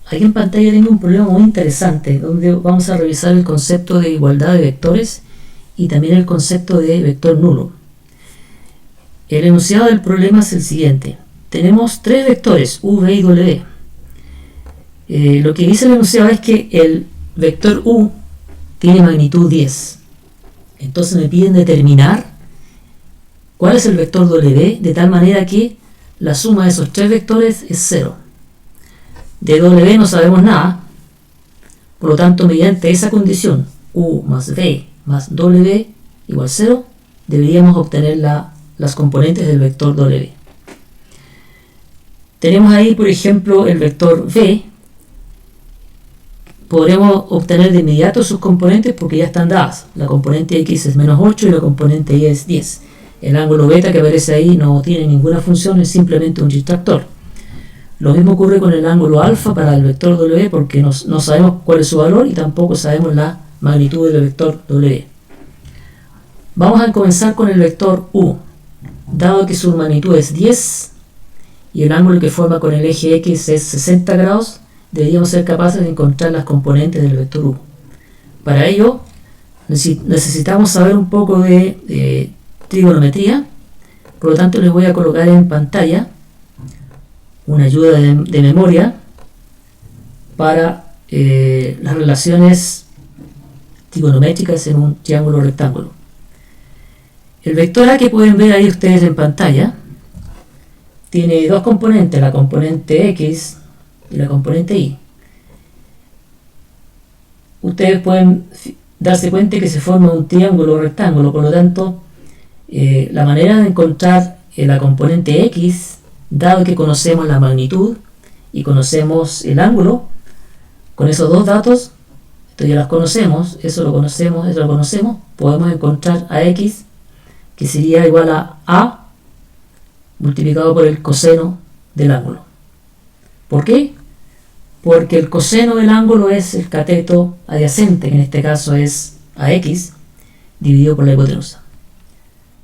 aquí en pantalla tengo un problema muy interesante donde vamos a revisar el concepto de igualdad de vectores y también el concepto de vector nulo. El enunciado del problema es el siguiente. Tenemos tres vectores, u, v y w. Lo que dice el enunciado es que el vector u tiene magnitud 10. Entonces me piden determinar cuál es el vector w de tal manera que la suma de esos tres vectores es 0. De w no sabemos nada, por lo tanto mediante esa condición u más v más w igual 0 deberíamos obtener las componentes del vector w. Tenemos ahí por ejemplo el vector v. Podremos obtener de inmediato sus componentes porque ya están dadas. La componente x es menos 8 y la componente y es 10. El ángulo beta que aparece ahí no tiene ninguna función, es simplemente un distractor. Lo mismo ocurre con el ángulo alfa para el vector w porque no sabemos cuál es su valor y tampoco sabemos la magnitud del vector w. Vamos a comenzar con el vector u. Dado que su magnitud es 10 y el ángulo que forma con el eje x es 60 grados, deberíamos ser capaces de encontrar las componentes del vector u. Para ello necesitamos saber un poco de trigonometría, por lo tanto les voy a colocar en pantalla una ayuda de memoria para las relaciones trigonométricas en un triángulo rectángulo. El vector a que pueden ver ahí ustedes en pantalla tiene dos componentes, la componente x y la componente y. Ustedes pueden darse cuenta que se forma un triángulo rectángulo, por lo tanto la manera de encontrar la componente x, dado que conocemos la magnitud y conocemos el ángulo, con esos dos datos, esto ya las conocemos, eso lo conocemos, podemos encontrar a x, que sería igual a multiplicado por el coseno del ángulo. ¿Por qué? Porque el coseno del ángulo es el cateto adyacente, que en este caso es ax, dividido por la hipotenusa.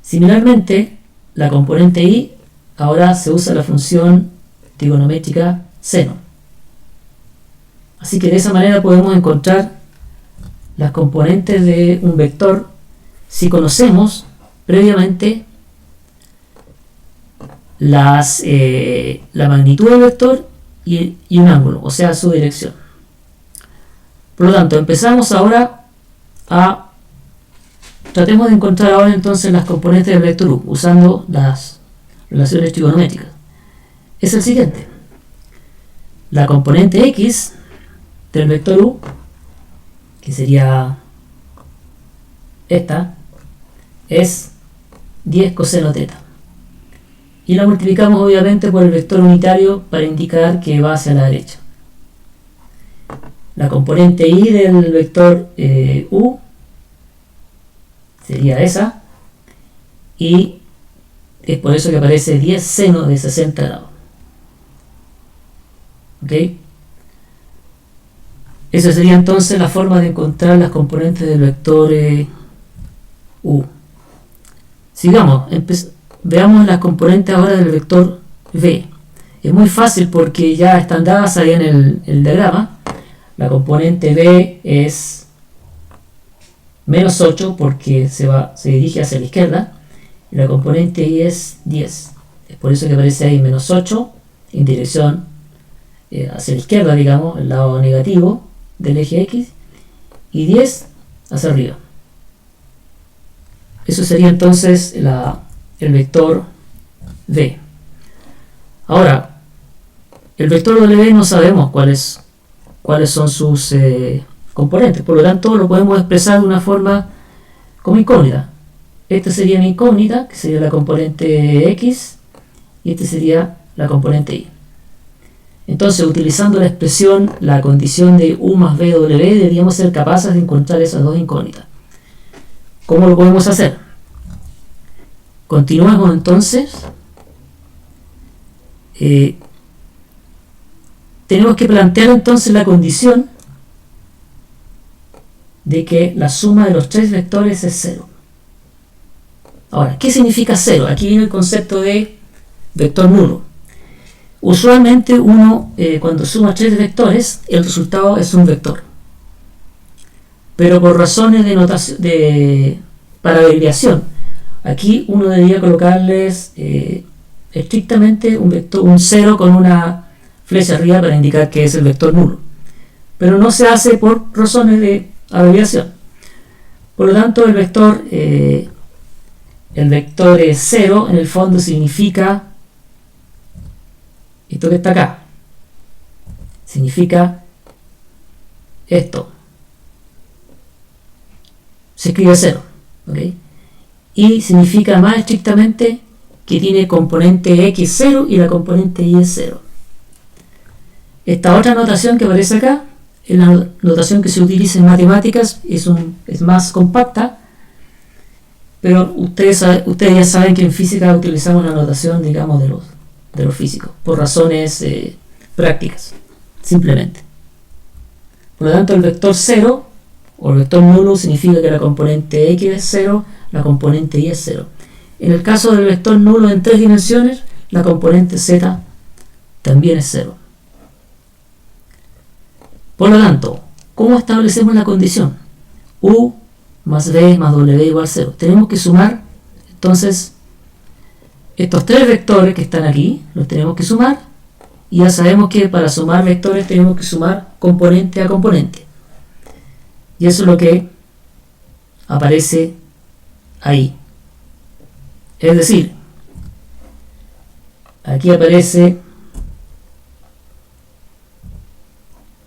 Similarmente, la componente y, ahora se usa la función trigonométrica seno. Así que de esa manera podemos encontrar las componentes de un vector si conocemos previamente la magnitud del vector y un ángulo, o sea, su dirección. Por lo tanto, empezamos ahora tratemos de encontrar ahora entonces las componentes del vector u usando las relaciones trigonométricas. Es el siguiente. La componente x del vector u, que sería esta, es 10 coseno teta. Y la multiplicamos obviamente por el vector unitario para indicar que va hacia la derecha. La componente y del vector u sería esa, y es por eso que aparece 10 seno de 60 grados. ¿Ok? Esa sería entonces la forma de encontrar las componentes del vector u. Sigamos, veamos las componentes ahora del vector v. Es muy fácil porque ya están dadas ahí en el diagrama. La componente v es menos 8 porque se dirige hacia la izquierda, y la componente y es 10. Es por eso que aparece ahí menos 8 en dirección hacia la izquierda, digamos, el lado negativo del eje x, y 10 hacia arriba. Eso sería entonces el vector v. Ahora, el vector w no sabemos cuáles son sus componentes, por lo tanto lo podemos expresar de una forma como incógnita. Esta sería una incógnita, que sería la componente x, y esta sería la componente y. Entonces, utilizando la expresión, la condición de u más v w, deberíamos ser capaces de encontrar esas dos incógnitas. ¿Cómo lo podemos hacer? Continuamos entonces. Tenemos que plantear entonces la condición de que la suma de los tres vectores es 0. Ahora, ¿qué significa 0? Aquí viene el concepto de vector nulo. Usualmente uno, cuando suma 3 vectores, el resultado es un vector. Pero por razones de notación, para abreviación, aquí uno debería colocarles estrictamente un 0 con una flecha arriba para indicar que es el vector nulo. Pero no se hace por razones de abreviación. Por lo tanto, el vector 0 en el fondo significa esto que está acá. Significa esto. Se escribe 0. ¿Okay? Y significa más estrictamente que tiene componente x 0 y la componente y es 0. Esta otra notación que aparece acá es la notación que se utiliza en matemáticas, es más compacta, pero ustedes ya saben que en física utilizamos una notación, digamos, de los físicos, por razones prácticas, simplemente. Por lo tanto, el vector 0 o el vector nulo significa que la componente x es 0, la componente y es 0. En el caso del vector nulo en 3 dimensiones, la componente z también es 0. Por lo tanto, ¿cómo establecemos la condición? U más b más w igual 0. Tenemos que sumar, entonces, estos 3 vectores que están aquí, los tenemos que sumar, y ya sabemos que para sumar vectores tenemos que sumar componente a componente. Y eso es lo que aparece ahí. Es decir, aquí aparece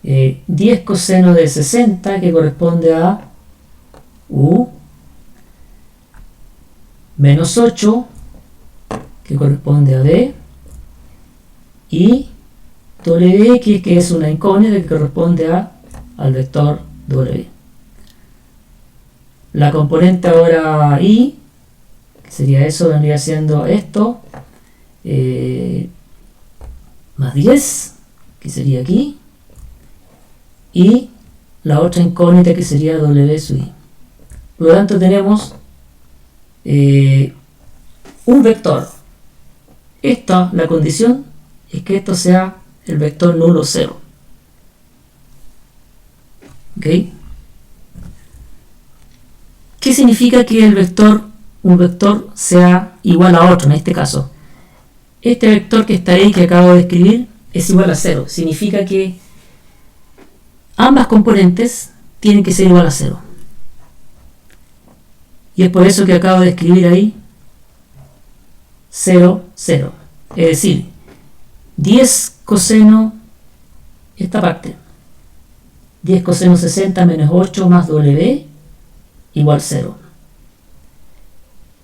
10 coseno de 60, que corresponde a u, menos 8, que corresponde a b, y wx, que es una incógnita que corresponde al vector w. La componente ahora i, que sería eso, vendría siendo esto, más 10, que sería aquí, y la otra incógnita que sería w sub i. Por lo tanto tenemos un vector. La condición es que esto sea el vector nulo 0. ¿Ok? ¿Qué significa que un vector sea igual a otro en este caso? Este vector que está ahí, que acabo de escribir, es igual a 0. Significa que ambas componentes tienen que ser igual a 0. Y es por eso que acabo de escribir ahí 0, 0. Es decir, 10 coseno, esta parte, 10 coseno 60 menos 8 más w igual 0.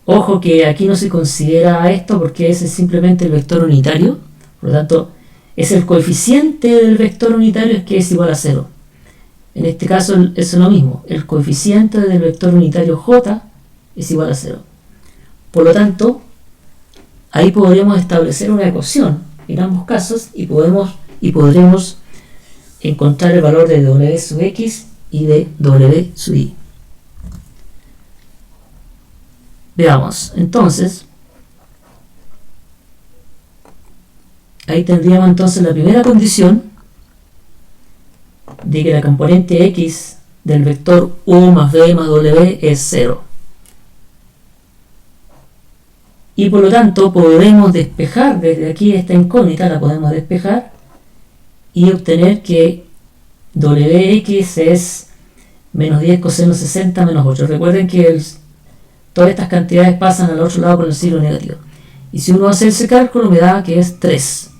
Ojo que aquí no se considera esto porque ese es simplemente el vector unitario. Por lo tanto, es el coeficiente del vector unitario que es igual a 0. En este caso es lo mismo. El coeficiente del vector unitario j es igual a 0. Por lo tanto, ahí podremos establecer una ecuación en ambos casos y podremos encontrar el valor de w sub x y de w sub y. Veamos, entonces, ahí tendríamos entonces la primera condición de que la componente x del vector u más b más w es 0. Y por lo tanto podremos despejar desde aquí esta incógnita, la podemos despejar y obtener que wx es menos 10 coseno 60 menos 8. Recuerden que todas estas cantidades pasan al otro lado con el signo negativo. Y si uno hace ese cálculo me da que es 3.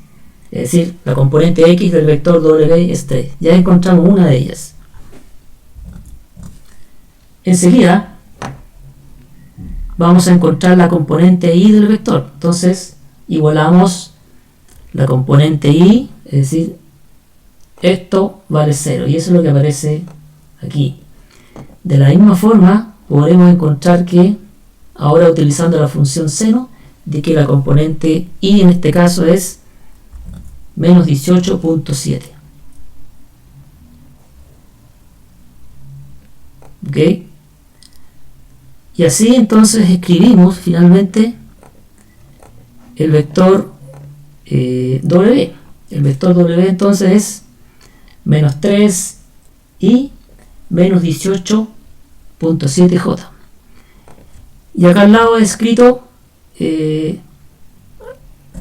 Es decir, la componente x del vector w es 3. Ya encontramos una de ellas. Enseguida vamos a encontrar la componente y del vector. Entonces igualamos la componente y, es decir, esto vale 0 y eso es lo que aparece aquí. De la misma forma podremos encontrar que ahora utilizando la función seno de que la componente y en este caso es menos 18.7. ¿Ok? Y así entonces escribimos finalmente el vector W. El vector W entonces es menos 3 y menos 18.7j. Y acá al lado he escrito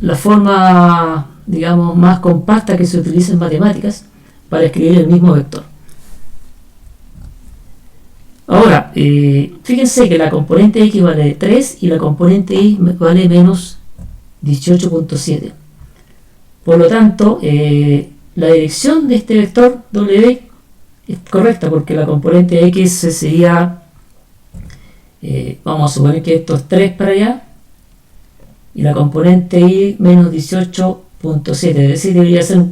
la forma, digamos, más compacta que se utiliza en matemáticas para escribir el mismo vector. Ahora, fíjense que la componente x vale 3 y la componente y vale menos 18.7. Por lo tanto, la dirección de este vector W es correcta porque la componente x sería, vamos a suponer que esto es 3 para allá, y la componente y menos 18.7, es decir, debería ser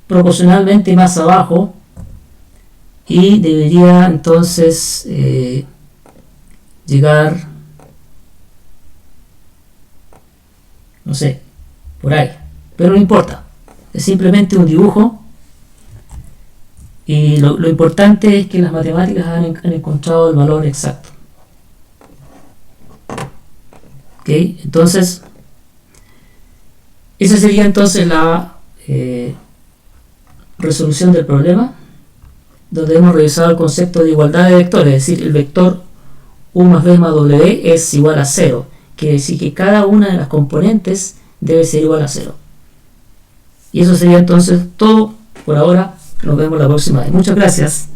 proporcionalmente más abajo y debería entonces llegar, no sé, por ahí, pero no importa, es simplemente un dibujo. Y lo importante es que las matemáticas han encontrado el valor exacto. ¿Ok? Entonces, esa sería entonces la resolución del problema, donde hemos revisado el concepto de igualdad de vectores, es decir, el vector u más b más w es igual a 0. Quiere decir que cada una de las componentes debe ser igual a 0. Y eso sería entonces todo por ahora. Nos vemos la próxima vez. Muchas gracias.